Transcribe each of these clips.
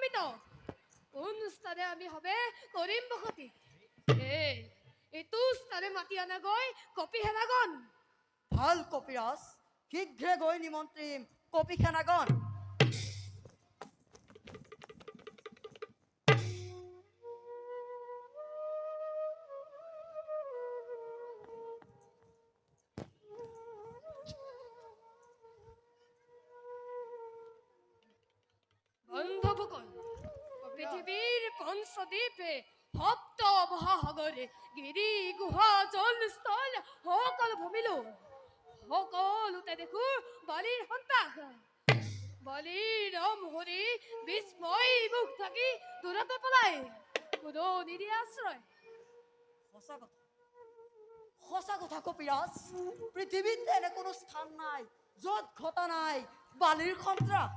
কপিত কোন স্থানে আমি হবে কৰিম বসতি এইটো স্থানে মাতি আনাগৈ কপি সেনাগন ভাল কপিৰাজ, শীঘ্ৰে গৈ নিমন্ত্ৰিম কপি সেনাগন। বন্ধুসকল, পৃথিৱীৰ পঞ্চদ্বীপে সপ্ত মহাসাগৰে গিৰি গুহা জল স্থল সকলো ভূমিলো সকলোতে দেখো বালিৰ সন্তাস বালিৰ ৰমহৰি বিস্ময় মুখ থাকি দূৰতে পলাই কোনো নিদিয়ে আশ্ৰয়। সঁচা কথা কপিৰাজ, পৃথিৱীত এনে কোনো স্থান নাই য'ত ঘটা নাই বালিৰ সন্ত্ৰাস।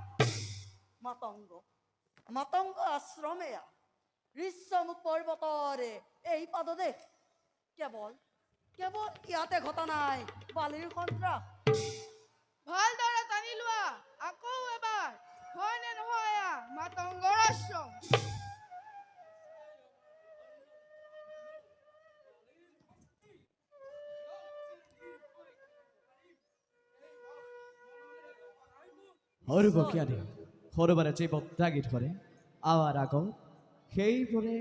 মাতংগ আশ্ৰম এয়া ঋষ্যমুখ পৰ্বতৰে এই পাদদেশ, কেৱল ইয়াতে ঘটা নাই বালিৰ সন্ত্ৰাস। ভালদৰে টানি লোৱা আকৌ এবাৰ, হয় নে নহয় এয়া মাতংগৰ আশ্ৰম? সৰ্বজ্ঞানী সৰুবাৰে জীৱক ত্যাগী ধৰে আমাৰ আগত সেইবোৰে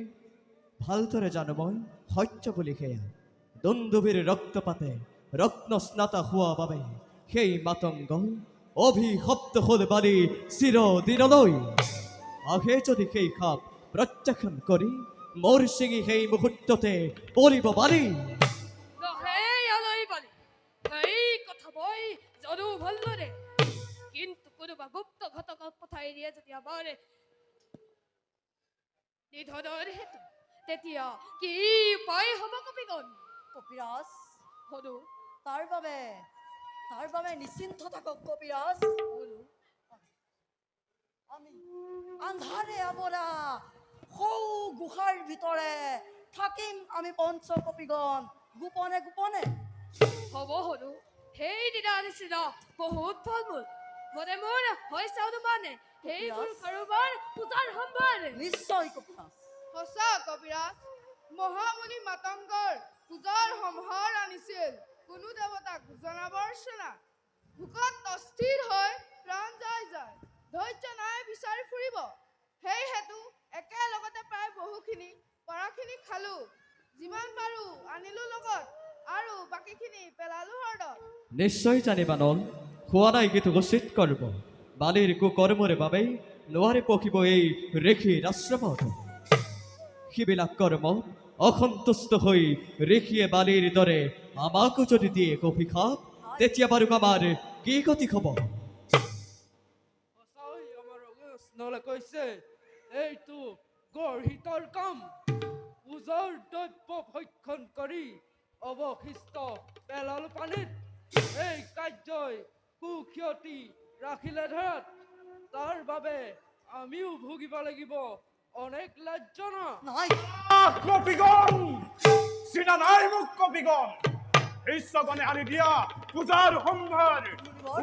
ভালদৰে জানো মই সত্য বুলি সেয়া দুন্দুভীৰ ৰক্তপাতে ৰত্ন স্নাতা হোৱা বাবে সেই মাতংগ অভিশপ্ত হ'ল বালি চিৰদিনলৈ। আহে যদি সেই সাপ প্ৰত্যাখ্যান কৰি মোৰ ছিঙি সেই মুহূৰ্ততে পৰিব বালি। এই কথা মই জানো ভালদৰে, কিন্তু কোনোবা গুপ্ত ঘটকক পঠাই দিয়ে যদি আমাৰ নিধনৰ হেতু, তেতিয়া কি উপায় হ'ব কপিগণ? কপিৰাজ, হলো তাৰ বাবে নিশ্চিন্ত থাকক কপিৰাজ। আমি আন্ধাৰে আৱৰা সৌ গুহাৰ ভিতৰে থাকিম আমি পঞ্চ কপিগণ গোপনে গোপনে। হ'ব হলো সেইদিনা নিচিনা বহুত ফল মূল মনে মোৰ হৈছে অনুমানে সেইবোৰ কাৰোবাৰ পূজাৰ সম্ভাৰ। নিশ্চয় কপিৰাজ। সঁচা কবিৰাজ, মহামুনি মাতংগৰ পূজাৰ সম্ভাৰ আনিছিল কোনো দেৱতাক জনাবৰ চনা। ভোকত অস্থিৰ হৈ প্ৰাণ যায় ধৈৰ্য নাই বিচাৰি ফুৰিব। সেই হেতু একেলগতে প্ৰায় বহুখিনি পৰাখিনি খালো, যিমান পাৰো আনিলো লগত, আৰু বাকীখিনি পেলালো হ্ৰদত। নিশ্চয় জানিবা নল, খোৱা নাই কিন্তু উচিত কৰিব বালিৰ কুকৰ্মৰে বাবেই নোৱাৰে পকিব এই ঋষিৰ আশ্ৰমত। সিবিলাক কৰ্ম অসন্তুষ্ট হৈ ঋষিয়ে বালিৰ দৰে আমাকো যদি দিয়ে অভিশাপ, তেতিয়া বাৰু আমাৰ কি গতি হ'ব? নলে কৈছে এইটো গৰ্হিতৰ কাম। পূজাৰ দ্ৰব্য ভক্ষণ কৰি অৱশিষ্ট পেলালো পানীত। এই কাৰ্যই সুক্ষতি ৰাখিলে ধৰাত, তাৰ বাবে আমিও ভুগিব লাগিব অনেক লাজ্জনা। নাই কপিগণ, চিনা নাই মোক কপিগণ। ঈশ্বগণে আনি দিয়া পূজাৰ সম্ভাৰ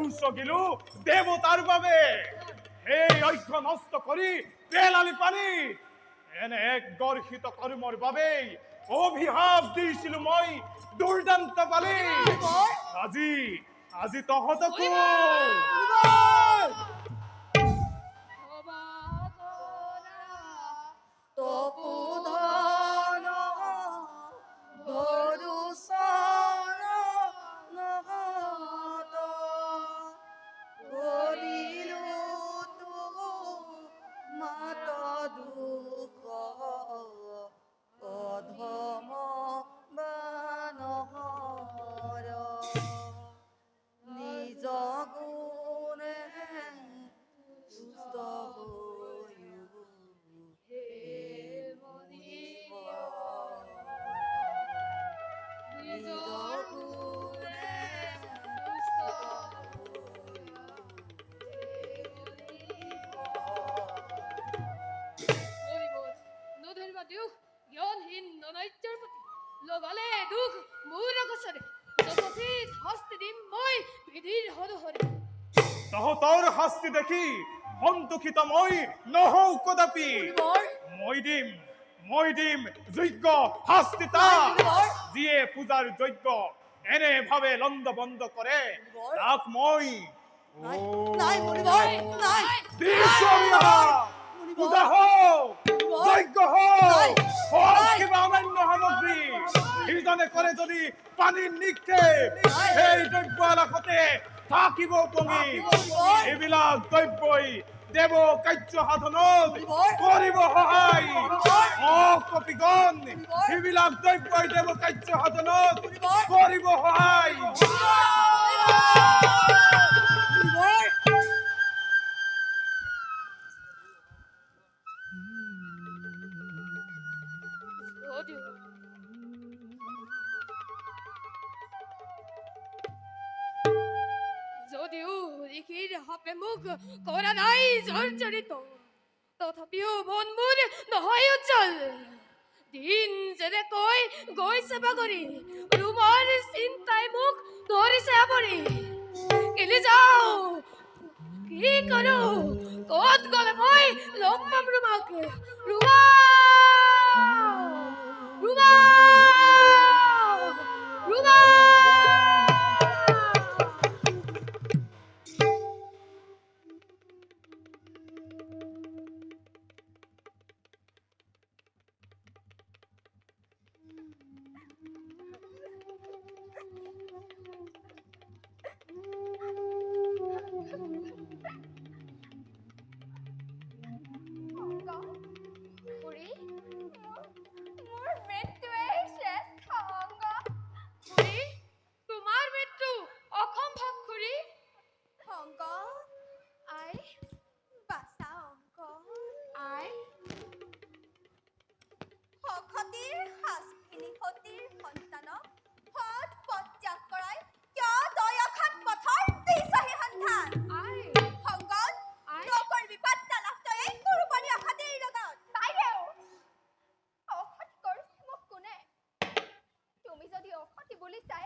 উচকিলো দেৱতাৰ বাবে। এই ঐক্য নষ্ট কৰি পেলালি পানী। এনে এক গৰ্হিত কৰ্মৰ বাবেই অভিশাপ দিছিলো মই দুৰ্দান্ত বালি। আজি তহঁতকো তপোধন ধৰুচৰণ নহত কৰিলো মাত দুখ অধম বানহৰ নিজ গুণে সুস্থ দুখ জ্ঞানহীন নৈত্যৰ প্ৰতি লগালে দুখ মোৰ অগচৰে যথোচিত শাস্তি দিম মই বিধিৰ অনুসৰি। তহঁতৰ শাস্তি দেখি সন্তোষিত মই নহওঁ কদাপি। বৰ মই দিম যোগ্য শাস্তি তাক, বৰ যিয়ে পূজাৰ যোগ্য এনে ভাৱে লণ্ড বন্ধ কৰে, তাক মই নাই নাই মণিবৰ নাই দিছো পূজা হওক, যোগ্য হওক, হওক কিবা অন্যান্য সামগ্ৰী। সিজনে কৰে যদি পানীৰ নিক্ষেপ, সেই দ্ৰব্য আলাসতে থাকিব উপঙি। এইবিলাক দ্ৰব্যই দেৱ কাৰ্য সাধনত কৰিব সহায়। কপিগণ, সেইবিলাক দ্ৰব্যই দেৱ কাৰ্য সাধনত কৰিব সহায়। যদিও যদিও ঋষিৰ সাপে মোক কৰা নাই জৰ্জৰিত, তথাপিও মন মোৰ নহয় উজ্জ্বল। দিন যেনেকৈ গৈছে বাগৰি, ৰুমৰ চিন্তাই মোক ধৰিছে আৱৰি। কেলে যাওঁ, কি কৰো, ক'ত গ'লে মই লগ পাম ৰুমাক? ৰুমা ৰুমা ৰুমা খুৰী, মোৰ মৃত্যুৱেই শ্ৰেষ্ঠ অংগ। খুৰী, তোমাৰ মৃত্যু অসম্ভৱ খুৰী। অংগ আই, বাচা অংগ আই, সখতীৰ সাজখিনি সতীৰ সন্তানক সৎ পথ ত্যাগ কৰাই কিয় তই অখাত পথৰ দিছহি সন্ধান? আই, সংগত আই। নকৰিবি পাত্তা লাভ তই এই কুৰবানী অখাতিৰ লগত। বাইদেউ, অখতি কৰিছে মোক কোনে? তুমি যদি অখতি বুলি চাই,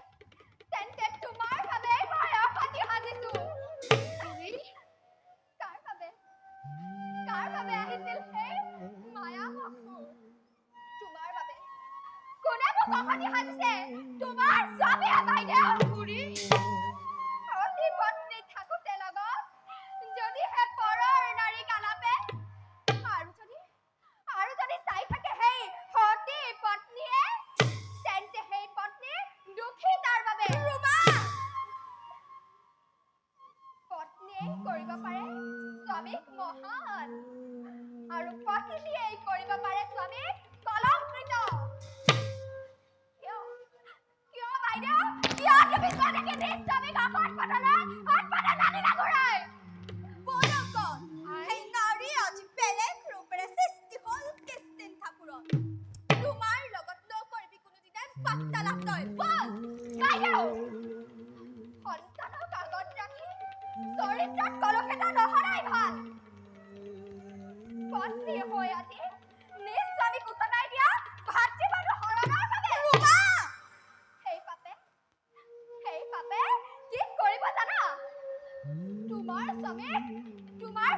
তেন্তে তোমাৰ বাবে মই অখতি সাজিছো। খুৰী, কাৰ বাবে আহিছিল সেই মায়া মহকুৰ? তোমাৰ বাবে। কোনে মোক অখতি সাজিছে? তোমাৰ স্বামীয়ে বাইদেউ। খুৰী, সতী পত্নী থাকোতে লগত যদিহে পৰৰ নাৰী কালাপে, আৰু যদি চাই থাকে সেই সতী পত্নীয়ে, তেন্তে সেই পত্নী দুখী তাৰ বাবে। পত্নীয়ে কৰিব পাৰে স্বামীক মহান, আৰু পত্নীয়ে কৰিব পাৰে স্বামীক কলংকৃত। কিয় বাইদেউ, কিয় তুমি স্বামীকে নিজ স্বামীক হৎপথে নানিলা ঘূৰাই? সেই নাৰী আজি বেলেগ ৰূপেৰে সৃষ্টি হ'ল কৃষ্টিন ঠাকুৰত। তোমাৰ লগত নকৰিবি কোনোদিনে বাৰ্তালাপ তই। বল বাইদেউ, সন্তানক আগত ৰাখি চৰিত্ৰত কলুষিত নহৰাই ভাল। পত্নী হৈ আজি নিজ স্বামীক উচতাই দিয়া ভাতৃ-মানুহ হৰণৰ বাবে। সেই পাপে কি কৰিব জানা? তোমাৰ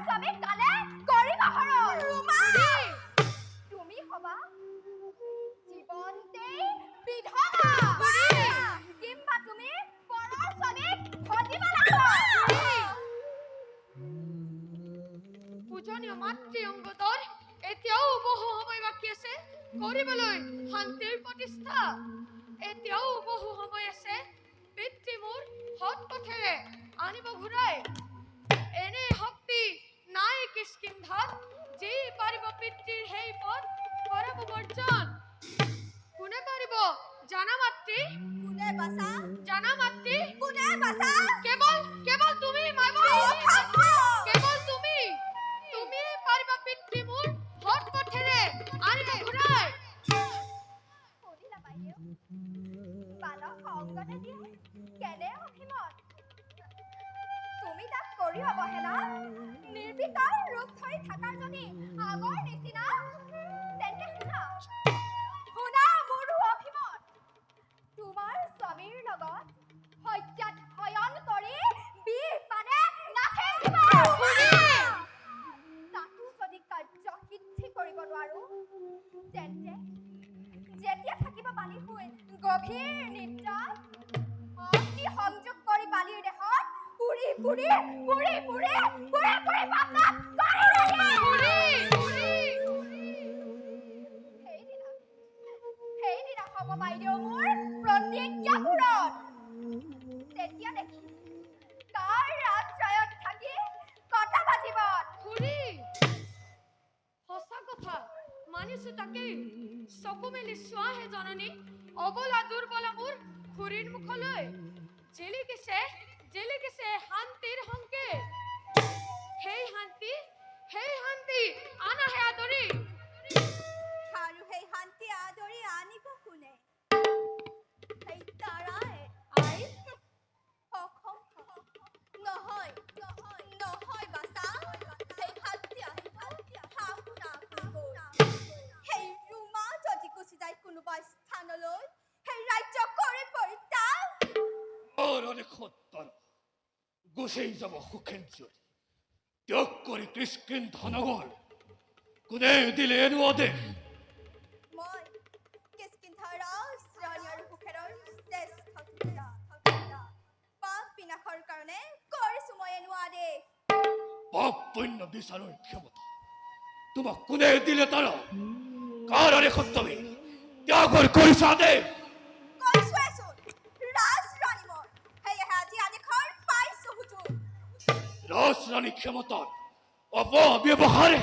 স্বামীক কালে কৰিব হৰণ। তুমি হবা জীৱন্তেই বিধৱা, কিম্বা তুমি পৰৰ স্বামীক ভজিব লাগিব। পূজনীয় মাতৃ অংগতৰ এতিয়াও বহু সময় বাকী আছে কৰিবলৈ শান্তিৰ প্ৰতিষ্ঠা। এতিয়াও বহু সময় আছে পিতৃ মোৰ সৎ পথেৰে আনিব ঘূৰাই। এনে শক্তি নাই কিষ্কিন্ধাত, যি পাৰিব পিতৃৰ সেই পথ কৰাব বৰ্জন। কোনে পাৰিব জানা মাতৃ? জানা মাতৃ? কেৱল তুমি কেৱল তুমি পাৰিবা পিতৃ মোৰ সৎ পথেৰে আনিব ঘূৰাই। শুনিলা বাইদেউ, বালক সংগতে দিয়ে কেনে অভিমত। তুমি তাক কৰি অৱহেলা, নিৰ্বিকাৰ ৰূপ ধৰি থাকাৰ যদি আগৰ নিচিনা, তেন্তে শুনা মোৰো অভিমত। তোমাৰ স্বামীৰ লগত শয্যাত শয়ন কৰি বিহ পানে নাথাকিবা। গভীৰ নিদ্ৰাত অগ্নি সংযোগ কৰি বালিৰ দেহত পুৰি পুৰি পুৰি পুৰি পুৰি পুৰি পাতাত কৰি সেইদিনা হ'ব বাইদেউ মোৰ প্ৰতিজ্ঞা পূৰণ। তেতিয়া দেখি কাৰ ৰাজত্বত থাকি কটাবা জীৱন। খুৰী সঁচা কথা মানিছো তাকেই চকু মেলি চোৱাহে জননী অবলা দুৰ্বলা মোৰ খুৰীৰ মুখলৈ জিলিকিছে শান্তিৰ সংকেত। সেই শান্তি আনাহে আদৰি। আৰু সেই শান্তি আদৰি আনিব কোনে? সেই তাৰাই আই অসম্ভৱ। নহয় নহয় বাচা। সেই শান্তি আহিব সেই ৰুমা যদি গুচি যায় কোনোবা স্থানলৈ, সেই ৰাজ্য কৰি পৰিত্যাগ। আৰ অনেক হত্যাৰ গুছেই যাব সুখেন চুৰি ত্যাগ কৰে কৃষ্কিন ধনগৰ কোনে দিলে এনুয়াদে মই কিষ্কিন্ধাৰ ৰাজৰাণী আৰু সুখেৰৰ শ্ৰেষ্ঠ পাপ বিনাশৰ কাৰণে কৰিছো মই এনো আদেশ। পাপ পুণ্য বিচাৰৰ ক্ষমতা তোমাক কোনে দিলে তাৰা কাৰ অনেক তুমি ত্যাগৰ কৰিস আদেশ কৈছোৱেচোন ৰাজৰাণী মই, সেয়েহে আজি আদেশৰ পাইছো হুজুৰ। ৰাজৰানী ক্ষমতাৰ অপব্যবহাৰে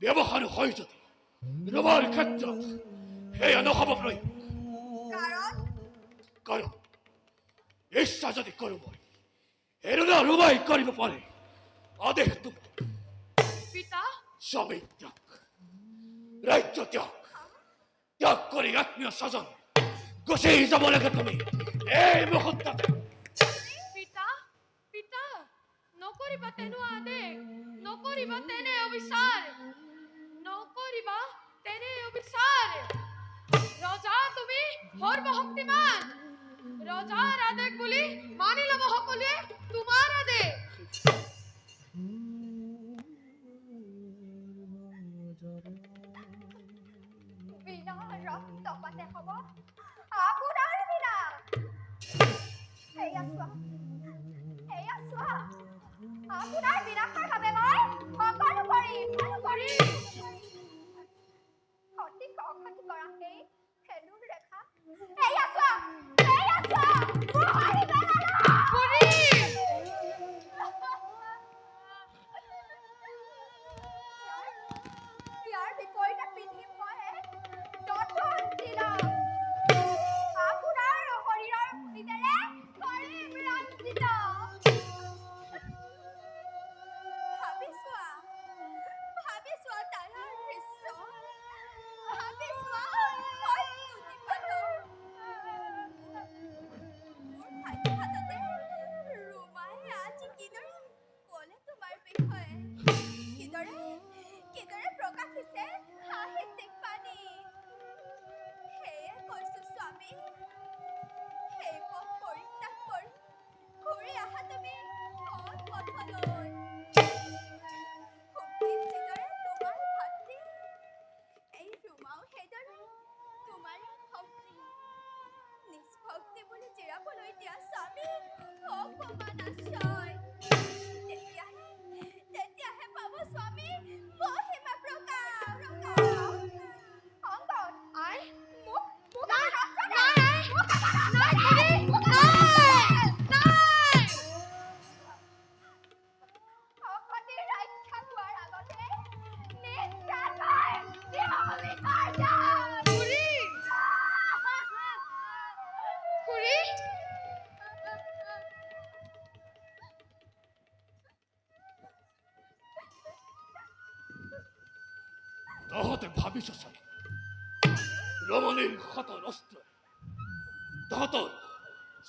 ব্যবহাৰ হয় যদি ৰোমাৰ ক্ষেত্ৰত সেয়া নহব প্ৰয়োগ। কাৰণ কারণ ইচ্ছা যদি করো মই এরুনা রুমাই করিব পারে আদেশ তোমার পিতা স্বামী ত্যাগ রাজ্য ত্যাগ করে আত্মীয় স্বজন গুছেই যাব লাগে তুমি এই মুহূর্ততে। পিতা নকৰিবা তেনে আদেশ, নকৰিবা তেনে অবিচাৰ, ৰজা তুমি সৰ্বশক্তিমান, ৰজাৰ আদেশ বুলি মানি ল'ব সকলোৱে তোমাৰ আদেশ। বিনা ৰক্তপাতে হ'ব আপোনাৰ বিনা। এয়া চোৱা আপোনাৰ বিনাশৰ বাবে মই সকলো কৰিম। সঠিক অসতি কৰা সেই সেনুৰ ৰেখা এয়া চোৱা মোহাৰি ইয়াৰ বিপৰীতে পিন্ধিম মই এক নতুন তিলক। আপোনাৰ শৰীৰৰ ভূমিতেৰে কৰিম ৰঞ্জিত। ভাবি চোৱা তাৰাৰ দৃশ্য, ভাবি চোৱা অত্যুতিপাত। মোৰ ভাইটি হাততে ৰুমাই আজি কিদৰে ক'লে তোমাৰ বিষয়ে, কিদৰে প্ৰকাশিছে সাহিত্যিক বাণী। সেয়ে কৈছো স্বামী, সেই পথ পৰিত্যাগ কৰি ঘূৰি আহা তুমি সৎ পথলৈ। সুখীত যিদৰে তোমাৰ ভাতৃ, এই ৰুমাও সেইদৰে তোমাৰে ভক্তি। নিষ্ভক্তি বুলি জিৰাবলৈ দিয়া স্বামী অপমানাশয়। তেতিয়াহে পাব স্বামী মহিমা প্ৰকাশ। অংগদ আই মোক নাই ৰাস্তা নাই নাই অসতি ৰক্ষা পোৱাৰ আগতে নিষ্ঠাকৈ নিয়মিত যাম। খুৰী তহঁতে ভাবিছ চাগে ৰমণীৰ ক্ষত অস্ত্ৰ তহঁতৰ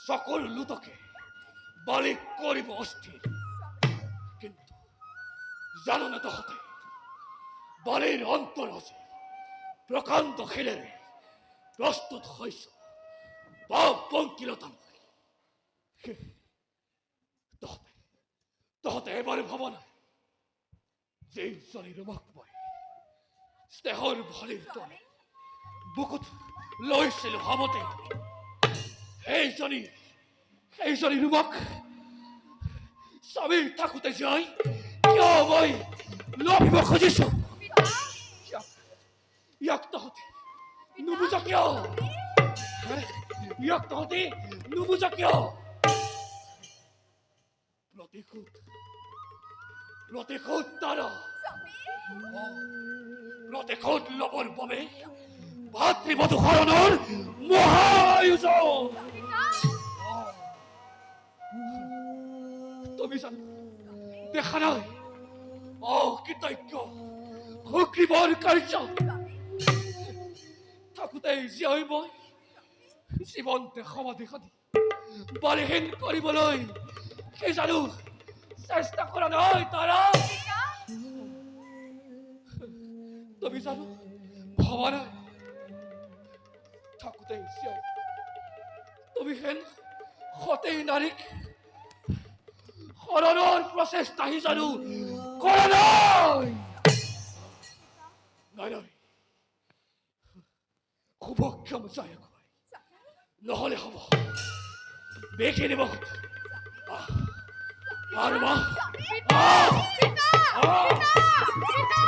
সকল লুতকে বালি কৰিব অস্থিৰ, কিন্তু জানো না তহঁতে বালিৰ অন্তৰ আছে প্ৰকাণ্ড খেলেৰে প্ৰস্তুত হৈছ পাপ পঙ্কিলতালৈ। তহঁতে এবাৰে ভাবা নাই যেই জনী ৰোমাক মই স্নেহৰ ভলিৰ তলে বুকুত লৈছিল হাবতে সেইজনী ৰূপক স্বামীৰ থাকোঁতে যাই কিয় মই লভিব খুজিছো ইয়াক তহঁতি নুবুজ কিয় ইয়াক তহঁতি নুবুজ কিয় প্ৰতিশোধ তাৰ প্ৰতিশোধ ল'বৰ বাবে ভাতৃবধূ হৰণৰ মহায়োজন তুমি জানো দেখা নাই অকৃতজ্ঞ সুগ্ৰীৱৰ কাৰ্য থাকোঁতেই জীয়াই মই জীৱন্তে সমাধি সাধি বালিহীন কৰিবলৈ সেই জানো চেষ্টা কৰা নাই তাৰা তুমি জানো ভবা নাই থাকোঁতেই জীয়াই তুমি হেন সতেই নাৰীক হৰণৰ প্ৰচেষ্টা হি জানো কৰা নাই নাই শুভক্ষম যায় নহ'লে হ'ব বেখিনি বহুত আৰু পিতা! পিতা! পিতা!